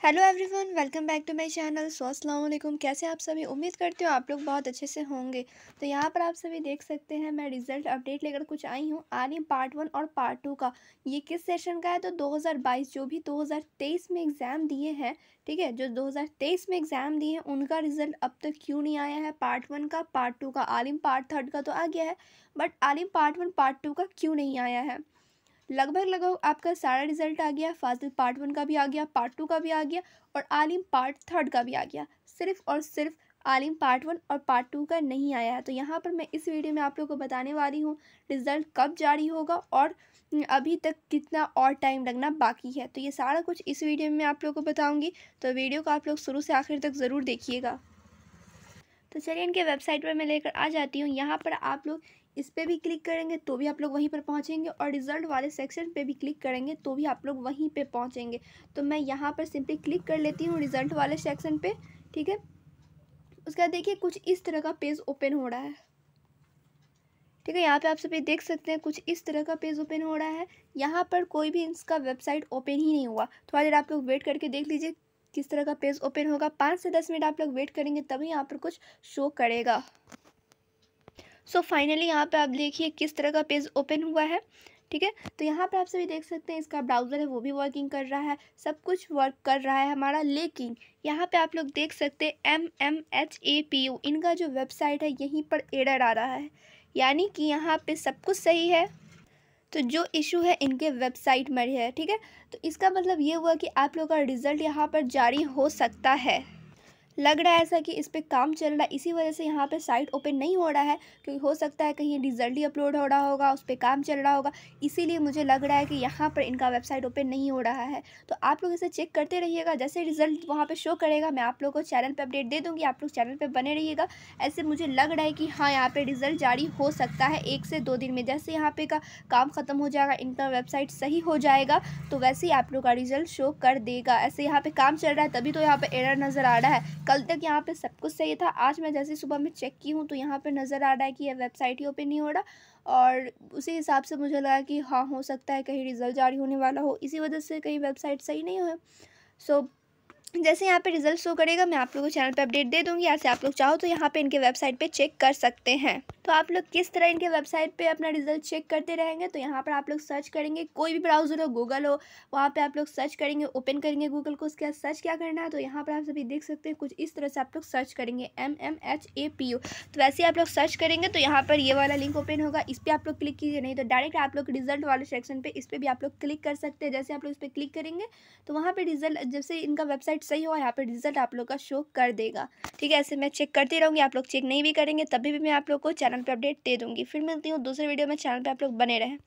Hello everyone, welcome back to my channel. अस्सलाम वालेकुम। कैसे आप सभी? उम्मीद करती हूँ आप लोग बहुत अच्छे से होंगे। तो यहाँ पर आप सभी देख सकते हैं, मैं रिज़ल्ट अपडेट लेकर कुछ आई हूँ। आनी पार्ट 1 और पार्ट 2 का। ये किस सेशन का है? तो 2022 जो भी 2023 में एग्ज़ाम दिए हैं, ठीक है, जो 2023 में एग्ज़ाम दिए हैं उनका रिज़ल्ट अब तक क्यों नहीं आया है। पार्ट 1 का, पार्ट 2 का, आलिम पार्ट 3 का तो आ गया है, बट आलिम पार्ट 1 पार्ट 2 का क्यों नहीं आया है। लगभग आपका सारा रिजल्ट आ गया। फाजिल पार्ट 1 का भी आ गया, पार्ट 2 का भी आ गया और आलिम पार्ट 3 का भी आ गया। सिर्फ और सिर्फ आलिम पार्ट 1 और पार्ट 2 का नहीं आया है। तो यहाँ पर मैं इस वीडियो में आप लोगों को बताने वाली हूँ रिज़ल्ट कब जारी होगा और अभी तक कितना और टाइम लगना बाकी है। तो ये सारा कुछ इस वीडियो में मैं आप लोगों को बताऊँगी। तो वीडियो को आप लोग शुरू से आखिर तक ज़रूर देखिएगा। तो चलिए इनके वेबसाइट पर मैं लेकर आ जाती हूँ। यहाँ पर आप लोग इस पर भी क्लिक करेंगे तो भी आप लोग वहीं पर पहुँचेंगे और रिज़ल्ट वाले सेक्शन पे भी क्लिक करेंगे तो भी आप लोग वहीं पे पहुँचेंगे। तो मैं यहाँ पर सिंपली क्लिक कर लेती हूँ रिज़ल्ट वाले सेक्शन पे, ठीक है। उसके बाद देखिए कुछ इस तरह का पेज ओपन हो रहा है, ठीक है। यहाँ पे आप सभी देख सकते हैं कुछ इस तरह का पेज ओपन हो रहा है। यहाँ पर कोई भी इसका वेबसाइट ओपन ही नहीं हुआ। थोड़ा देर आप लोग वेट करके देख लीजिए किस तरह का पेज ओपन होगा। 5 से 10 मिनट आप लोग वेट करेंगे तभी यहाँ पर कुछ शो करेगा। सो फाइनली यहाँ पे आप देखिए किस तरह का पेज ओपन हुआ है, ठीक है। तो यहाँ पे आप सभी देख सकते हैं इसका ब्राउज़र है वो भी वर्किंग कर रहा है, सब कुछ वर्क कर रहा है हमारा। लेकिन यहाँ पे आप लोग देख सकते हैं MMHAPU इनका जो वेबसाइट है यहीं पर एरर आ रहा है, यानी कि यहाँ पे सब कुछ सही है तो जो इशू है इनके वेबसाइट में है, ठीक है। तो इसका मतलब ये हुआ कि आप लोग का रिज़ल्ट यहाँ पर जारी हो सकता है। लग रहा है ऐसा कि इस पे काम चल रहा है, इसी वजह से यहाँ पे साइट ओपन नहीं हो रहा है, क्योंकि हो सकता है कहीं रिजल्ट ही अपलोड हो रहा होगा, उस पर काम चल रहा होगा। इसीलिए मुझे लग रहा है कि यहाँ पर इनका वेबसाइट ओपन नहीं हो रहा है। तो आप लोग इसे चेक करते रहिएगा, जैसे रिजल्ट वहाँ पे शो करेगा मैं आप लोग को चैनल पर अपडेट दे दूँगी। आप लोग चैनल पर बने रहिएगा। ऐसे मुझे लग रहा है कि हाँ, यहाँ पर रिजल्ट जारी हो सकता है 1 से 2 दिन में। जैसे यहाँ पे का काम ख़त्म हो जाएगा, इनका वेबसाइट सही हो जाएगा तो वैसे ही आप लोग का रिजल्ट शो कर देगा। ऐसे यहाँ पे काम चल रहा है तभी तो यहाँ पे एरर नज़र आ रहा है। कल तक यहाँ पे सब कुछ सही था, आज मैं जैसे सुबह में चेक की हूँ तो यहाँ पे नज़र आ रहा है कि यह वेबसाइट ही ओपन नहीं हो रहा। और उसी हिसाब से मुझे लगा कि हाँ, हो सकता है कहीं रिज़ल्ट जारी होने वाला हो, इसी वजह से कहीं वेबसाइट सही नहीं हो। सो जैसे यहाँ पे रिजल्ट शो करेगा मैं आप लोगों को चैनल पे अपडेट दे दूँगी। ऐसे आप लोग चाहो तो यहाँ पे इनके वेबसाइट पे चेक कर सकते हैं। तो आप लोग किस तरह इनके वेबसाइट पे अपना रिजल्ट चेक करते रहेंगे, तो यहाँ पर आप लोग सर्च करेंगे, कोई भी ब्राउज़र हो, गूगल हो, वहाँ पे आप लोग सर्च करेंगे, ओपन करेंगे गूगल को। उसके बाद सर्च क्या करना है, तो यहाँ पर आप सभी देख सकते हैं कुछ इस तरह से आप लोग सर्च करेंगे MMHAPU। तो वैसे ही आप लोग सर्च करेंगे तो यहाँ पर ये वाला लिंक ओपन होगा, इस पर आप लोग क्लिक कीजिए, नहीं तो डायरेक्ट आप लोग रिजल्ट वाले सेक्शन पे इस पर भी आप लोग क्लिक कर सकते हैं। जैसे आप लोग इस पर क्लिक करेंगे तो वहाँ पे रिजल्ट, जैसे इनका वेबसाइट सही हो यहाँ पे रिजल्ट आप लोग का शो कर देगा, ठीक है। ऐसे मैं चेक करती रहूँगी, आप लोग चेक नहीं भी करेंगे तभी भी मैं आप लोग को चैनल पे अपडेट दे दूँगी। फिर मिलती हूँ दूसरे वीडियो में, चैनल पे आप लोग बने रहें।